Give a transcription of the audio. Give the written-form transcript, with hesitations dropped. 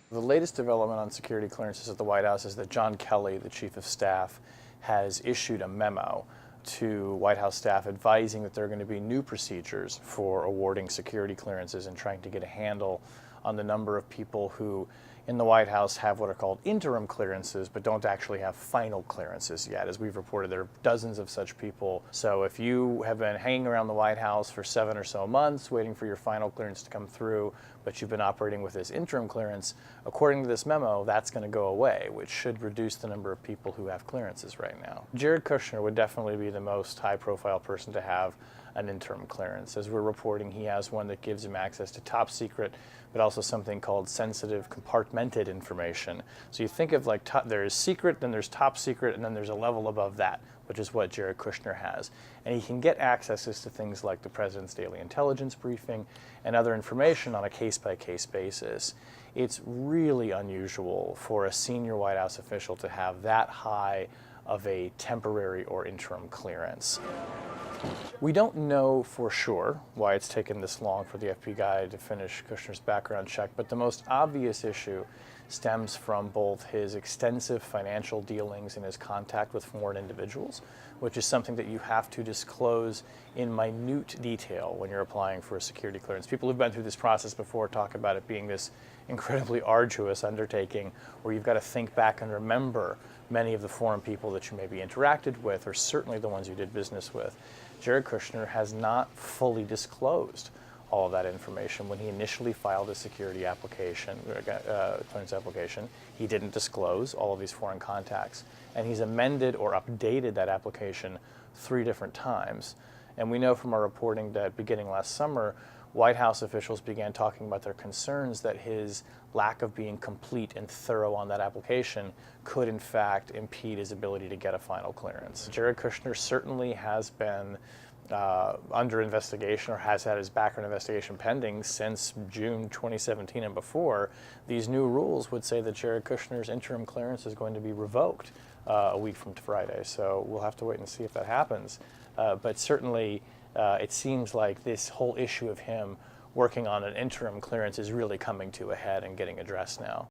The latest development on security clearances at the White House is that John Kelly, the Chief of Staff, has issued a memo to White House staff advising that there are going to be new procedures for awarding security clearances and trying to get a handle on the number of people who in the White House have what are called interim clearances but don't actually have final clearances yet. As we've reported, there are dozens of such people. So if you have been hanging around the White House for 7 or so months waiting for your final clearance to come through, but you've been operating with this interim clearance, according to this memo, that's going to go away, which should reduce the number of people who have clearances right now. Jared Kushner would definitely be the most high-profile person to have an interim clearance. As we're reporting, he has one that gives him access to top secret, but also something called sensitive compartmented information. So you think of like there is secret, then there's top secret, and then there's a level above that, which is what Jared Kushner has. And he can get accesses to things like the president's daily intelligence briefing and other information on a case-by-case basis. It's really unusual for a senior White House official to have that high of a temporary or interim clearance. We don't know for sure why it's taken this long for the FBI to finish Kushner's background check, but the most obvious issue stems from both his extensive financial dealings and his contact with foreign individuals, which is something that you have to disclose in minute detail when you're applying for a security clearance. People who've been through this process before talk about it being this incredibly arduous undertaking where you've got to think back and remember many of the foreign people that you maybe interacted with, or certainly the ones you did business with. Jared Kushner has not fully disclosed all of that information. When he initially filed a security application, clearance application, he didn't disclose all of these foreign contacts. And he's amended or updated that application 3 different times. And we know from our reporting that beginning last summer, White House officials began talking about their concerns that his lack of being complete and thorough on that application could in fact impede his ability to get a final clearance. Jared Kushner certainly has been under investigation or has had his background investigation pending since June 2017 and before. These new rules would say that Jared Kushner's interim clearance is going to be revoked a week from Friday. So we'll have to wait and see if that happens. But certainly it seems like this whole issue of him working on an interim clearance is really coming to a head and getting addressed now.